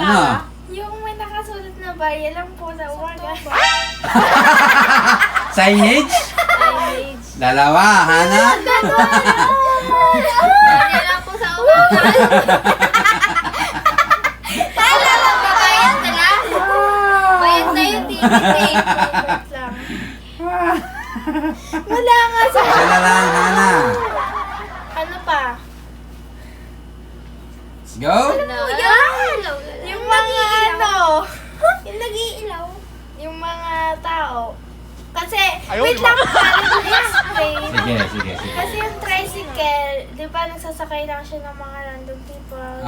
Ano? Yung may nakasulat na barya lang po sa umaga. Signage? Signage. Dalawa, Hana? Barya lang po sa umaga. Kala lang ba bayad na lang? Bayad na yung ticket lang. Wala nga sa... Isa na lang, Hana. Ano pa? Let's go. Yung mga ano, yung nag-iilaw, yung mga tao. Kasi, wait lang, explain. Sige. Kasi yung tricycle, di ba nagsasakay lang siya ng mga random people.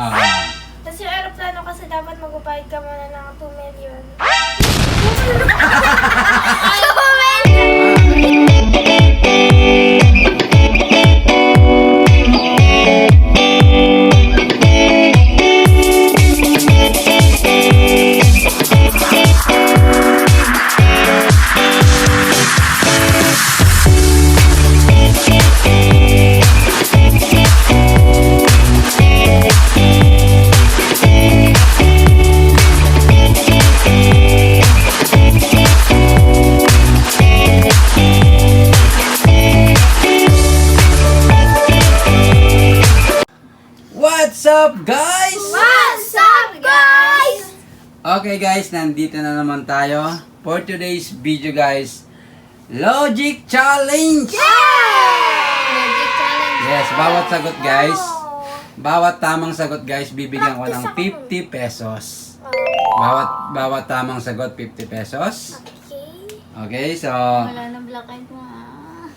Tapos yung aeroplano kasi dapat magbabayad ka muna ng 2 million. 2 million! What's up, guys? What's up, guys? Okay, guys, nandito na naman tayo for today's video, guys. Logic Challenge! Magic challenge. Yes, bawat sagot, guys. Bawat tamang sagot, guys, bibigyan ko ng 50 pesos. Bawat tamang sagot, 50 pesos. Okay. Okay, so, Wala na black and white.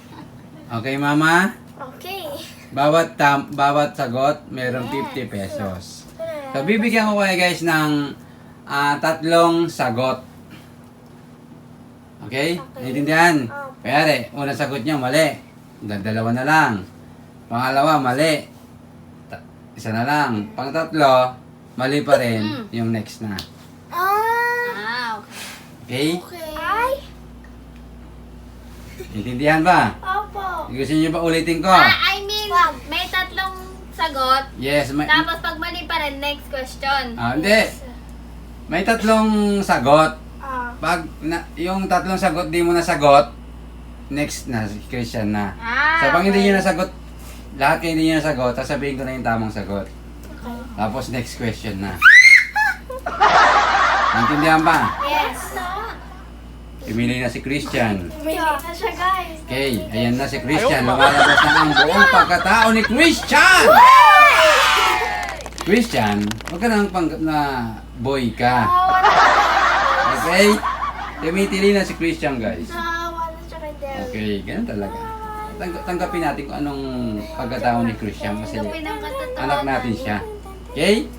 okay, mama. Okay. Bawat sagot, meron 50 pesos. So, bibigyan ko kayo, guys, ng tatlong sagot. Okay? Naintindihan? Kaya unang sagot niyo, mali. Dalawa na lang. Pangalawa, mali. Isa na lang. Pangtatlo, mali pa rin. Yung next na. Okay? Okay. Ay. Naintindihan ba? Opo. Gusto niyo ba ulitin ko? I mean, may tatlong sagot. Yes. Tapos pag mali pa rin, next question. Hindi. May tatlong sagot. Ah. Pag yung tatlong sagot di mo nasagot, next na, si Christian na. So pag hindi niyo nasagot, lahat kayo hindi niyo nasagot, sasabihin ko na yung tamang sagot. Okay. Tapos next question na. Naintindihan ba? Yes. Pumili na si Christian. Umili na siya, guys. Okay, ayan na si Christian. Lumalabas na ang buong pagkatao ni Christian! Christian, huwag ka nang panggap na boy ka. Okay? Tumitili na si Christian, guys. Nakawa na siya kay Del. Okay, ganun talaga. Tanggapin natin kung anong pagkatao ni Christian kasi anak natin siya. Okay?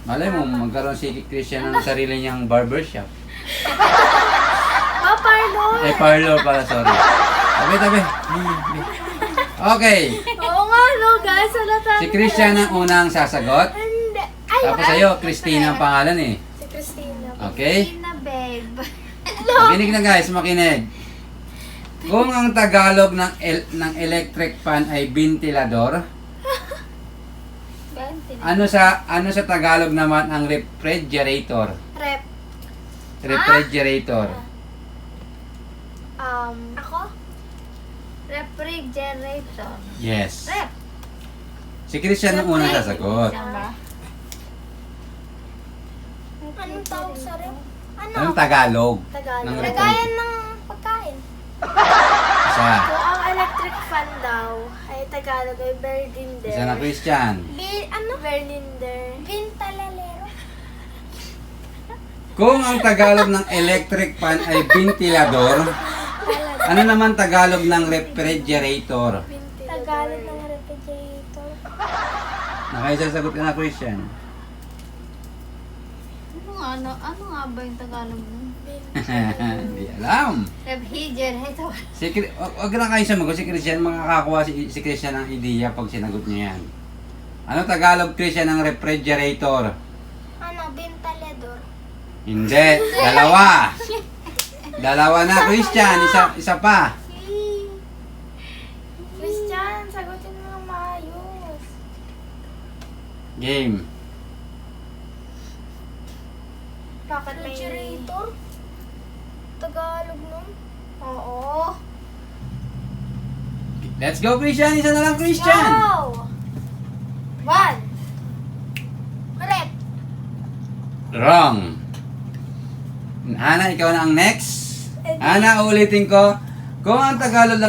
Malay mo, magkaroon si Christian ng sarili niyang barbershop. Parlor. Parlor pala, sorry. Tabi. Okay. Oo nga, no, guys. Halata Si Christian ang unang sasagot. Hindi. Ay, Tapos sa'yo, Christina ang pangalan eh. Si Christina. Okay? Na, babe. Makinig na guys, makinig. Kung ang Tagalog ng electric fan ay ventilador, ano sa Tagalog naman ang refrigerator? Refrigerator. Ako? Refrigerator. Yes. Rep. Si Christian ang unang sasagot. Anong tawag sa rep? Anong Tagalog? Tagalog. Ng Lagayan ng pagkain. Isa. So, ang electric fan daw ay Tagalog ay Berlinder. Isa na Christian. Berlinder. Vintalalero. Kung ang Tagalog ng electric fan ay ventilador, ano naman Tagalog ng refrigerator? Tagalog ng refrigerator. Nakaisasagot ka na, Christian. Ano nga ba yung Tagalog nun? Hindi alam. Refrigerator. Wag na kayo sumagot. Si Christian, makakakuha si Christian ng ideya pag sinagot niya yan. Ano Tagalog, Christian, ng refrigerator? Ventilador. Hindi. Dalawa. Dalawa na, Christian. Isa pa. Christian, sagutin mo ng maayos. Game. Bakit may... Refrigerator? Tagalog nun? Oo. Let's go, Christian. Isa na lang, Christian. Go! 1. Rep. Wrong. Ana, ikaw na ang next. Ana, ulitin ko. Kung ang Tagalog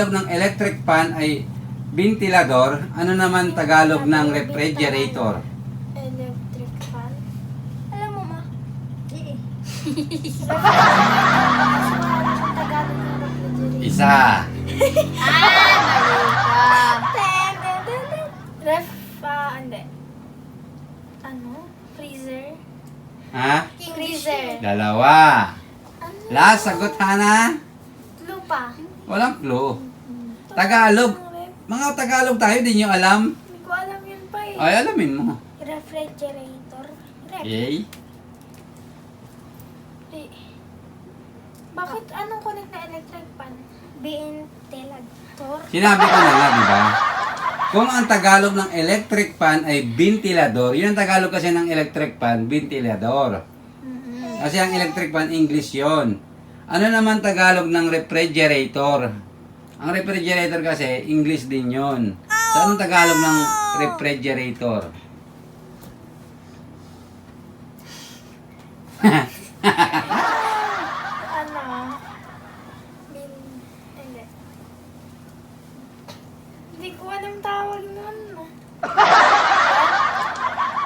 ng electric fan ay ventilador, ano naman Tagalog ng refrigerator? Electric fan. Alam mo, ma? Tagalog ng refrigerator. Isa. Ref, hindi. Ano? Freezer? Ha? Freezer. Dalawa. Last, sagot, Hana. Lupa. Walang clue. Tagalog. Mga Tagalog tayo, di nyo alam. Hindi ko alam yun pa eh. Ay, alamin mo. Refrigerator. Ref. Okay? Eh, bakit anong connect na electric fan? Ventilador. Sinabi ko na nga, di ba? Kung ang Tagalog ng electric fan ay ventilador, yun ang Tagalog kasi ng electric fan, ventilador. Kasi ang electric fan, English yon. Ano naman Tagalog ng refrigerator? Ang refrigerator kasi, English din yon. So, anong Tagalog ng refrigerator? Ano? Hindi. Hindi ko alam tawag nun.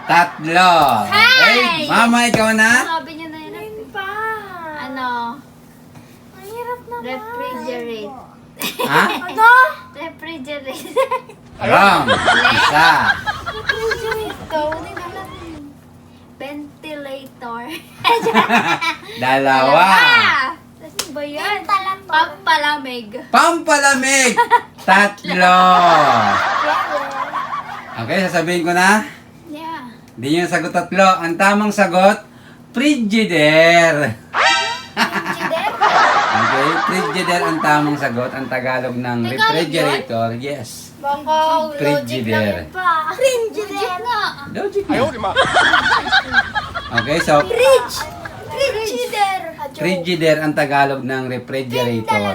Tatlo. Okay? Mama, ikaw na? Sabi niyo na yun. Yun pa. Ano? Ang hirap naman. Refrigerate. Ha? Ano? Refrigerate. Wrong. Isa. Refrigerator. Ventilator. Dalawa. Ano ba yan? Ventilator. Pampalamig. Pampalamig. Tatlo. Okay, sasabihin ko na. Yeah. Hindi nyo sagot tatlo. Ang tamang sagot, Frigidaire. Okay, Frigidaire ang tamang sagot. Ang Tagalog ng refrigerator, yes. Baka logic lang Frigidaire. yun pa. Legit nga. Logic na. Okay, so, Frigidaire. Frigidaire ang Tagalog ng refrigerator.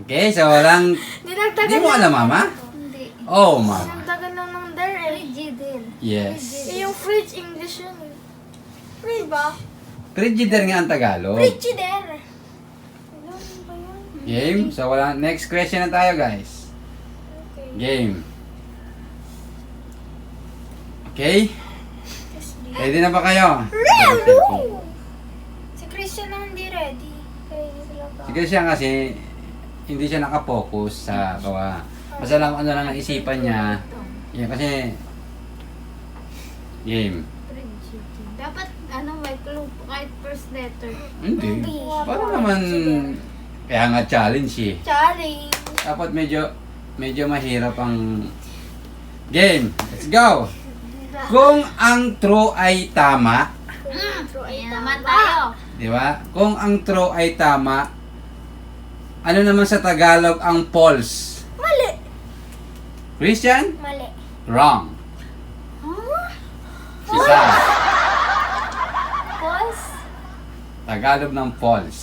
Okay, so walang... Dinagdagan Hindi mo alam, Mama? Hindi. Oh, Mama. Dinagdagan lang ng there eh. Frigidaire. Yes. Eh, yung fridge, English yun eh. Diba? Frigidaire nga ang Tagalog. Frigidaire. Ano ba yun? Game. So, wala. Next question na tayo, guys. Okay. Game. Okay? Ready na ba kayo? Si Christian na hindi ready. Kaya hindi sila pa. Si Christian kasi, hindi siya nakapokus sa gawa. Basta lang ano lang naisipan niya. Yan kasi, game. Frigidaire. Dapat, ano, may clue kahit first letter. Hindi. Para naman, kaya nga challenge eh. Challenge. Dapat medyo mahirap ang game. Let's go! Kung ang true ay tama, Ayan naman tayo. di ba? Kung ang true ay tama, ano naman sa Tagalog ang false? Mali. Christian? Mali. Wrong. Isa. False. Tagalog ng false.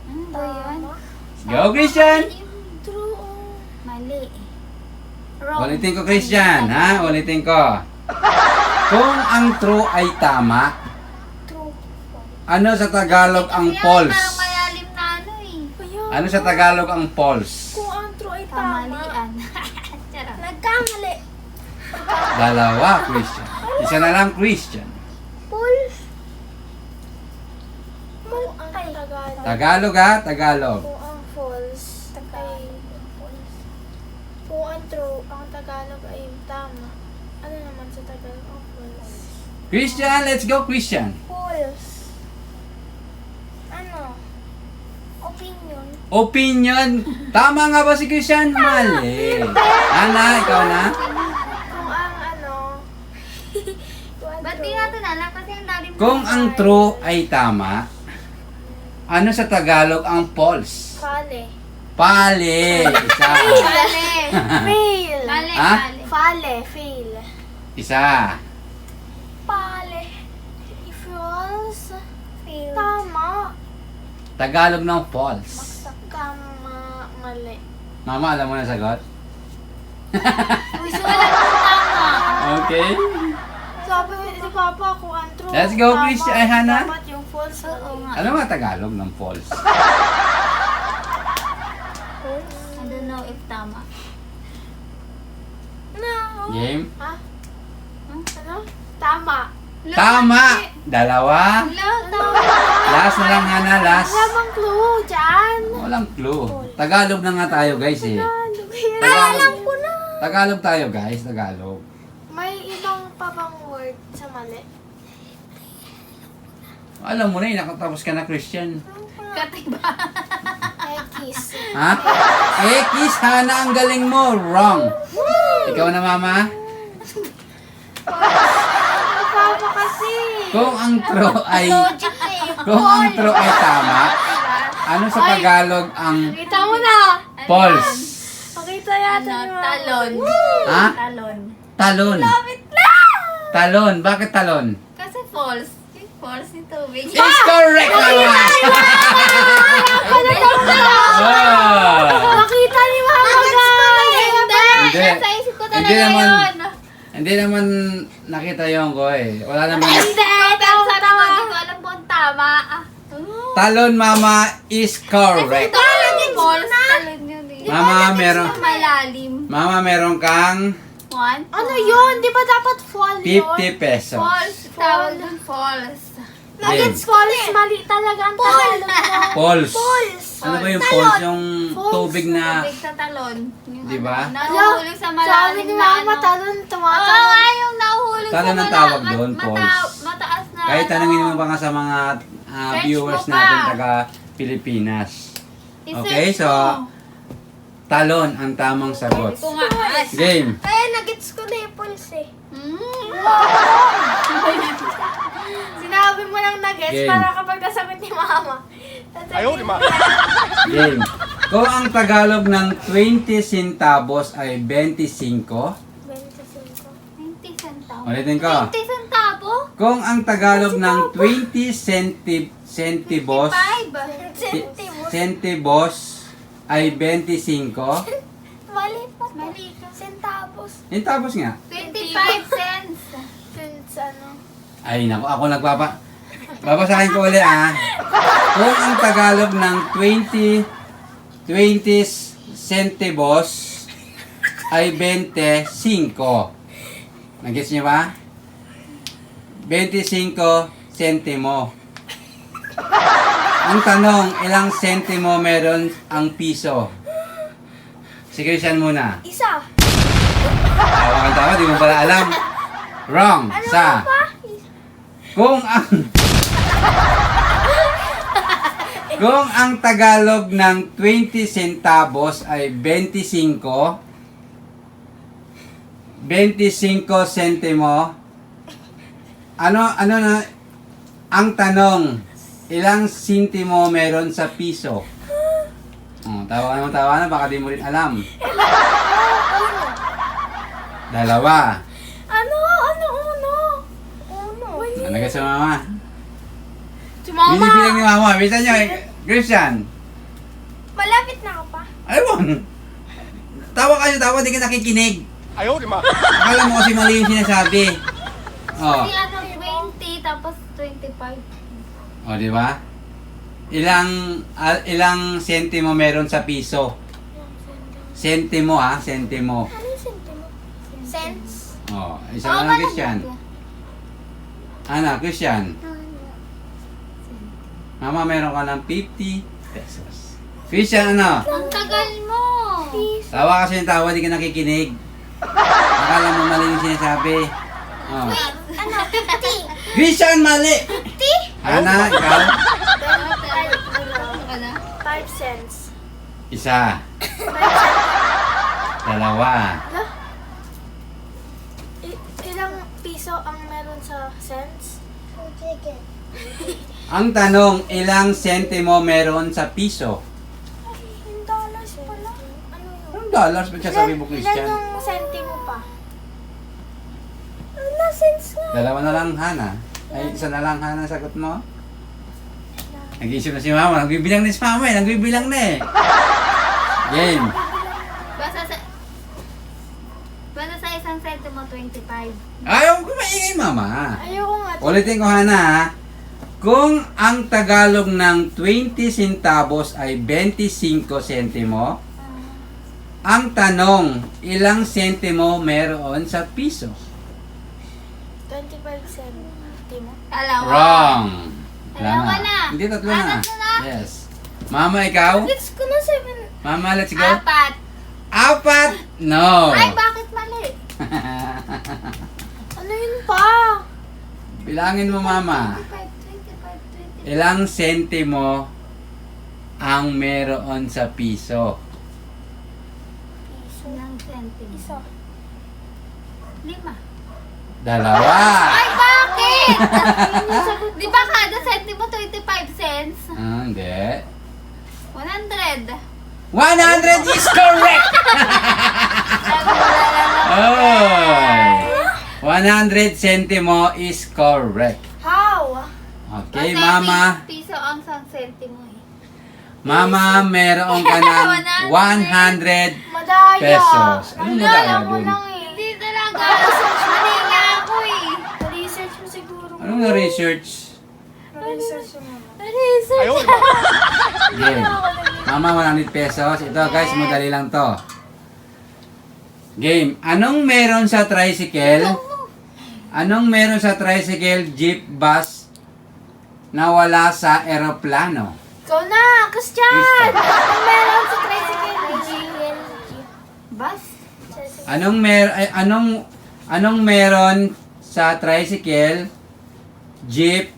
Ano ba yan? Go, Christian! True. Mali. Wrong. Ulitin ko, Christian, ha? Ulitin ko. Kung ang true ay tama, True. ano sa Tagalog ang Yan, false? parang malalim na ano eh. Kaya, Ano sa Tagalog ang false? kung ang true ay tama. Kamalian. Charot. Nagkamali. Dalawa, Christian. Isa na lang, Christian. Pulse. Kung ang Tagalog. Tagalog, ha? Tagalog. Kung ang false ay... Kung ang true, ang Tagalog ay tama. Ano naman sa Tagalog ang false? Christian, let's go, Christian. Pulse. Ano? Opinion. Opinion. Tama nga ba si Christian? Mali. Ana, ikaw na? Kung ang ano... kung ang Ba't di true, natin alam kasi ang lalim na. Kung ang true ay tama, ano sa Tagalog ang false? Fale. Pali. Isa. Mali. Fail. Mali, Ha? mali. Fale. Fail. Isa. Pale. Tagalog ng false. Mali. Mama, alam mo na sagot? Gusto ko lang yung tama. Okay. Sabi ni Papa kung ang true. Let's go, tama, Christian. Ay, Hannah. Dapat yung false. Oo nga. Ano nga Tagalog ng false? I don't know if tama. No. Game? Ha? Ano? Tama. Tama! Dalawa. Hello, tama. Last na lang, Hana. Last. Wala bang clue dyan? Walang clue. Tagalog na nga tayo, guys, eh. Alam ko na. Tagalog tayo, guys. Tagalog. May ibang pa bang word sa mali? Alam mo na, nakatapos ka na, Christian. Katiba. X. Ha? Kiss, Hana, ang galing mo. Wrong. Ikaw na, Mama. Papa kasi. Kung ang true ay... Logic eh. Kung ang true ay tama, ano sa Tagalog ang Kita mo na. false? Pakita yata Ano, ni Mama. talon. Ha? Talon. Talon. Talon. Bakit talon? Kasi false. Yung false ni tubig. Is correct naman! Oh! Nakita ni Mama guys. Hindi. Nasa isip ko talaga Hindi naman, yun. hindi naman nakita yung ko eh. Wala naman. Hindi. Pero Tama. sana ko, hindi ko alam kung tama. Talon, Mama, is correct. Talon yung false. Talon yun eh. Mama, meron, Malalim. Mama, meron kang One. Ano yun? Di ba dapat fall yun? 50 pesos. False. Tawag dun false. Nuggets false. Mali talaga ang Tagalog mo. False. False. Ano ba yung false? Yung False. tubig na... Tubig sa talon. Yung Di ba? Nahuhulog sa Sabi malalim ni na Mama, ano. talon, Oo, tumatalon. yung nahuhulog sa Talon ang tawag doon, false. Mataas na Kahit ano. tanongin mo pa nga sa mga Search viewers mo pa. natin taga Pilipinas. I-search Okay, so mo. talon ang tamang sagot. Ito nga. Game. Kaya nagets ko na yung pulse eh. Sinabi mo lang nuggets Game. para kapag nasagot ni Mama. Game. Kung ang Tagalog ng 20 centavos ay 25, 25. 20 centavo. ulitin ko. 20 centavo? Kung ang Tagalog ng 20 centavos, 5. centavos ay 25, Mali pa. Mali ka. Centavos. centavos nga. 25 cents. Since ano? Ay, naku, ako babasahin ko ulit Kung ang Tagalog ng 20 centavos ay 25. Nag-gets niyo ba? 25 centimo. Ang tanong, ilang sentimo meron ang piso? Si Christian muna. Isa. Tawa, di mo pala alam. Wrong. Sa. Kung ang Kung ang Tagalog ng 20 centavos ay 25 sentimo, ano na ang tanong, ilang sentimo meron sa piso? Oh, tawa na, baka di mo rin alam. Dalawa. Ano? Uno? Ano ka sa mama? Si Mama. Binibilang ni mama. Bisa nyo, Christian. Malapit na ako pa. Ayun. Tawa, di ka nakikinig. Ayaw, di ma. Akala mo kasi mali yung sinasabi. Oh. Kasi ano, 20 tapos 25. Oh, di ba? Ilang sentimo meron sa piso? Sentimo sentimo. Ano yung sentimo? Cents? Oh, isa na lang, Christian. Ana, Christian. Mama, meron ka ng 50 pesos. Christian, ano? Ang tagal mo. Tawa kasi yung tawa, di ka nakikinig. Akala mo mali yung sinasabi. Oh. Ano? 50? Christian, mali! 50? Ana, ikaw? 5 cents. Isa. Dalawa. Ilang piso ang meron sa cents? Sige. Ang tanong, ilang sentimo meron sa piso? Yung dollars pala. Ano yun? Anong dollars? Ba't siya sabi mo, Ilan Christian? yung sentimo pa? Ano cents nga? Dalawa na lang, Hana. Ay, isa na lang, Hana, sagot mo? Nag-iisip na si mama. Nagbibilang na si mama eh. Nagbibilang na eh. Game. Basta sa isang sentimo, 25. Ayaw ko maingay, mama. Ayoko nga. Ulitin ko, Hana, ha? Kung ang Tagalog ng 20 centavos ay 25 sentimo, ang tanong, ilang sentimo meron sa piso? 25 centimo. Dalawa. Wrong. Wala Dalawa na. Hindi, tatlo Ah, na. tatlo na. Yes. Mama, ikaw? Let's ko na 7. Mama, let's go. 4. Apat? No. Ay, bakit mali? Ano yun pa? Bilangin mo, Mama. 25. Ilang sentimo ang meron sa piso? Ilang sentimo? Isa. 5. Dalawa. Ay, bakit? Di ba kada sentimo 25 cents? Ah, hindi. 100. 100 is correct! Oh! 100 sentimo is correct. How? Okay, Kasi Mama. piso ang isang sentimo eh. Mama, meron ka ng 100 Madaya. pesos. Anong Ang madaya alam mo dun? lang eh. Hindi talaga. Mali nga ako eh. Na-research mo siguro. Anong na-research? Na-research mo. Research. Game. Mama, 100 pesos. Ito guys, madali lang to. Game. Anong meron sa tricycle? Anong meron sa tricycle, jeep, bus na wala sa eroplano? Ikaw na, Christian! Ang meron sa tricycle. Bus? Anong meron sa tricycle, jeep,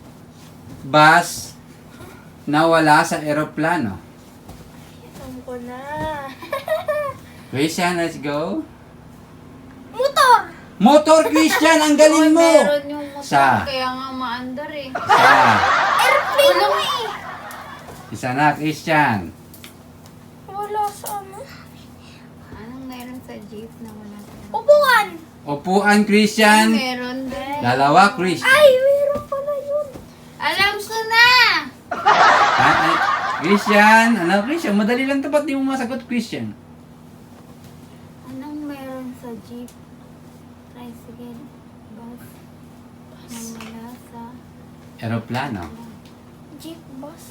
bus na wala sa eroplano? Alam ko na. Christian, let's go. Motor! Motor, Christian, ang galing mo. Meron yung motor. Sa. Kaya nga maandar eh. Airplane eh! Isa na, Christian. Wala sa ano. Anong meron sa jeep na wala sa Upuan! Upuan, Christian. Meron din. Dalawa, Christian. Ay, meron pala yun. Alam ko na! Christian, ano, Christian? Madali lang to, ba't di mo masagot, Christian? Anong meron sa jeep? Tricycle? Bus? Na wala sa... Eroplano. Jeep bus.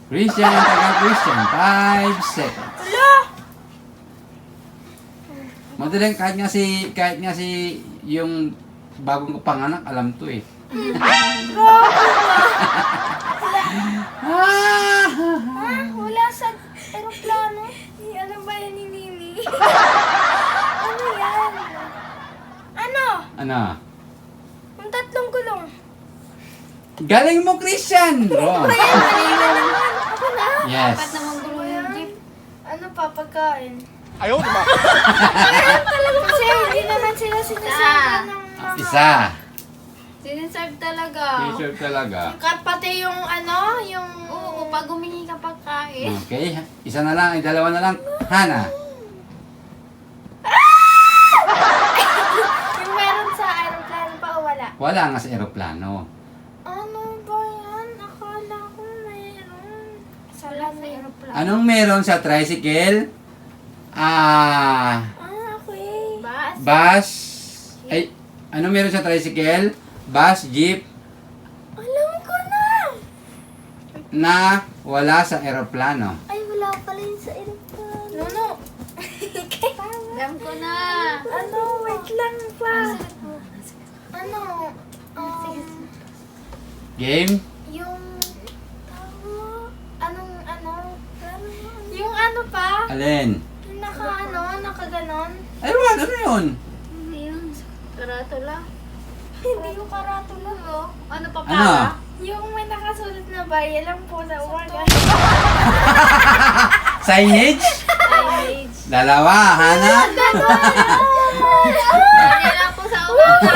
Christian, ang tagal, Christian. 5 seconds. Wala! Madaling, kahit nga si yung bagong panganak, alam to eh. Ah, wala sa aeroplano. Ano ba yan ni Mimi? Ano yan? Ano? Ano? Yung tatlong gulong. Galing mo, Christian! Wrong. Ayan, mali na naman. Ako na. Yes. Dapat naman gulo yung jeep. Ano pa, pagkain? Ayaw, di ba? Kasi hindi naman sila sinasabi ng mga... Isa. Sineserve talaga. T-shirt talaga. Pati yung ano, yung... Oo, pag humingi ka pagkain. Okay, isa na lang, dalawa na lang. Hana. Yung meron sa aeroplano pa o wala? Wala nga sa eroplano. Ano ba yan? Akala ko mayroon. Wala sa aeroplano. Anong meron sa tricycle? Okay. Bus? Bus. Ay, anong meron sa tricycle? Bus, jeep, Alam ko na! na wala sa eroplano. Ay, wala pala yun sa aeroplano. No. Alam ko na. Ano? Wait lang pa. Ano? Game? Yung... Yung ano pa? Alin? Yung nakaganon? Ay, wala, ano yun? Ano yun? Karatula? Hindi yung karatula. Ano pa Ano? para? Yung may nakasulat na bayan lang po sa umaga. Signage? Signage. Dalawa, Hana? Lagi lang po sa umaga.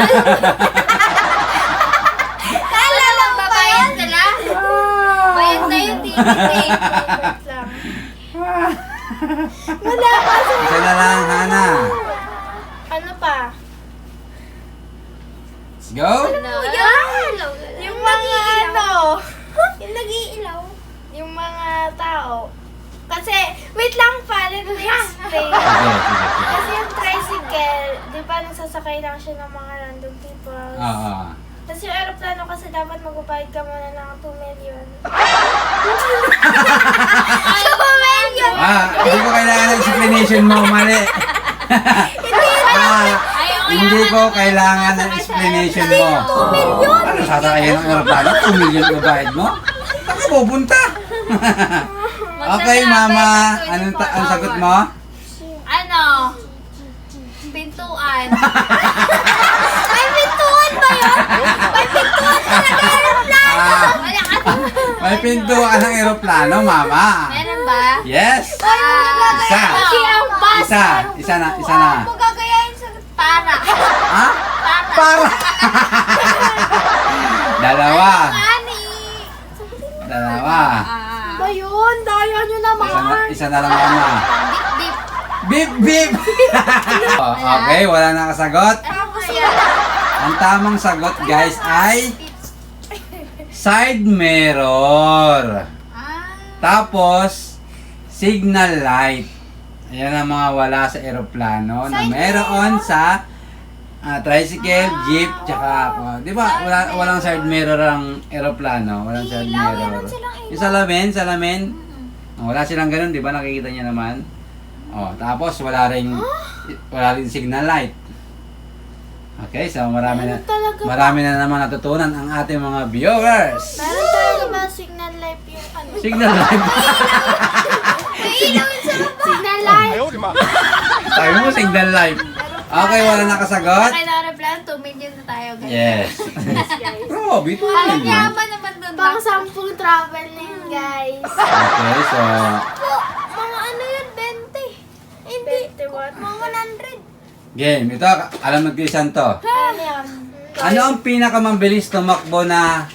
Naalala mo ba bayad sila? Bayad na yung ticket eh. Wait lang. Wala kasi. Isa na lang, Hana. Ano pa? Let's go. Ano yan? Yung mga ano. Yung nag-iilaw. yung mga tao. Kasi, wait lang pa, let me explain. Sige, sige. Kasi yung tricycle, di ba nagsasakay lang siya ng mga random people. Oo. Tapos yung aeroplano kasi dapat magbabayad ka muna ng 2 million. 2 million! Hindi ko kailangan ng explanation mo, mali. Hindi ko kailangan ng explanation mo. 2 million! Ano, sasakayin ng aeroplano? 2 million babayad mo? Saan ka pupunta? Okay, mama. Anong sagot mo? Ano? Pintuan. May pintuan ba yun? May pintuan talaga aeroplano. Wala kasi. May pintuan ng aeroplano, mama. Meron ba? Yes. Isa. Isa na. Mo gagayahin sa... Para. Ha? Para. Dalawa. Ba yun? Daya nyo naman. Isa na lang, mama. Bip, bip. Bip, bip. Okay, wala na kasagot. Ang tamang sagot, guys, ay side mirror. Tapos, signal light. Ayan ang mga wala sa eroplano na meron sa tricycle, jeep, tsaka, di ba, walang side mirror ang eroplano. Walang side mirror. Yung salamin. Wala silang ganun, di ba? Nakikita niyo naman. Tapos wala ring signal light. Okay, so marami na naman natutunan ang ating mga viewers. Meron talaga ba signal light yung ano? Signal light. Signal light! Sabi mo, signal light. Okay, wala nakasagot. Okay na aeroplano, 2 million na tayo, guys. Yes. Grabe, ito Parang yun. yaman naman doon. Pang 10 travel na yun, guys. Okay, so, Mga ano yun, 20. Hindi. 21. Mga 100. game. Ito, alam mo, Christian to. Ano yan? Ano ang pinakamabilis tumakbo na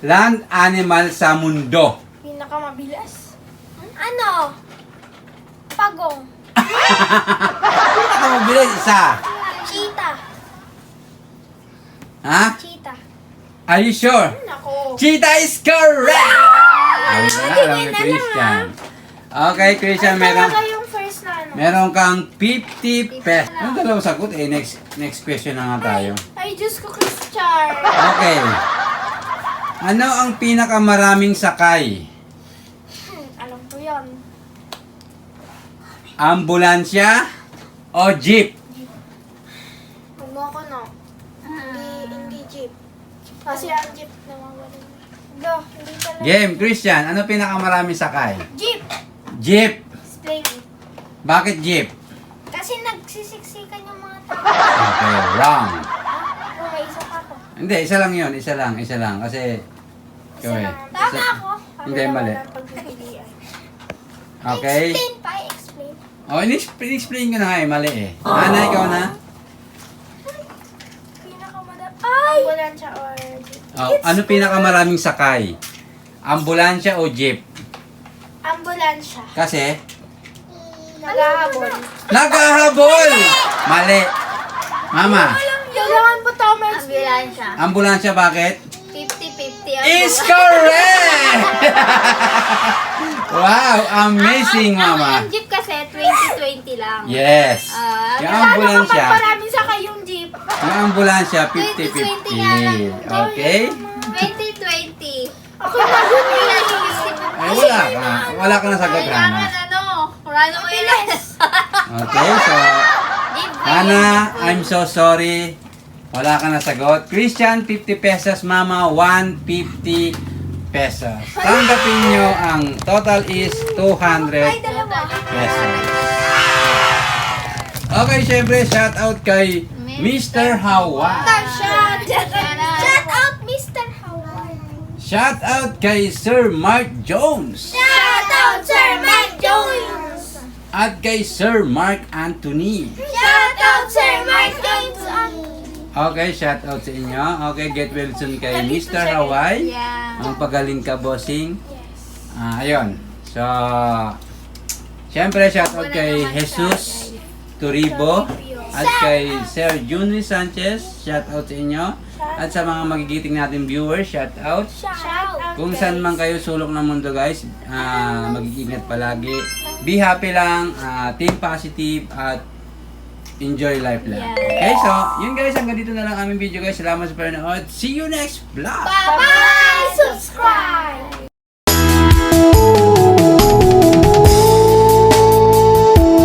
land animal sa mundo? Pinakamabilis. Ano? Pagong. Pinakamabilis, isa. Cheetah. Ha? Cheetah. Are you sure? Nako. Cheetah is correct! Alam ni Christian. Okay, Christian, Talaga yung first na ano. meron kang 50 pesos. Yung dalawang sagot, next question na nga tayo. Ay, Diyos ko, Christian. Okay. Ano ang pinakamaraming sakay? Alam ko yan. Ambulansya o jeep? Huwag mo ako, no? Hindi jeep. Kasi ang jeep naman wala. Go, hindi talaga. Game, Christian, ano pinakamaraming sakay? Jeep! Jeep. Explain it. Bakit jeep? Kasi nagsisiksikan yung mga tao. Okay, wrong. Kung may isa pa ako. Hindi, isa lang yun. Isa lang. Kasi, Isa lang. Tama ako. Hindi, mali. Ang pagpipilian. Okay. Explain pa, explain. Oh, in-explain ko na nga eh. Mali eh. Ana, ikaw na. Ay! Ambulansya or jeep? Oh, ano pinakamaraming sakay? Ambulansya o jeep? Ambulansya. Kasi, Naghahabol. naghahabol! Mali. Mama, Kailangan po tao may experience. Ambulansya. ambulansya bakit? 50-50 Is correct! Wow, amazing, Mama. Ang jeep kasi 20-20 lang. Yes. Yung ambulansya, Kapag maraming sakay yung jeep. yung ambulansya 20-20 nga lang. 50-50. Okay? 20-20. Ako na yun Ay, wala ka na sagot, Hana. Kailangan ano, kurano mo yun. Okay, so, Hana, I'm so sorry. Wala ka na sagot. Christian, 50 pesos. Mama, 150 pesos. Tanggapin nyo, ang total is 200 pesos. Okay, syempre, shout out kay Mr. Hawa. Shout out, Mr. Hawaii. Shout out kay Sir Mark Jones. Shout out, Sir Mike Jones. At kay Sir Mark Anthony. Shout out, Sir Mike Jones. Okay, shout out sa inyo. Okay, get well soon kay Mr. Hawaii. Yeah. Ang pagaling ka, bossing. Ayun. So, syempre, shout out kay Jesus Turibo. At kay Sir Junri Sanchez, shout out sa inyo. At sa mga magigiting natin viewers, shout out. Shout out, Kung saan man kayo sulok ng mundo guys, mag-iingat palagi. Be happy lang, think positive, at enjoy life lang. Okay, so yun guys, hanggang dito na lang aming video guys. Salamat sa panonood. See you next vlog! Bye-bye!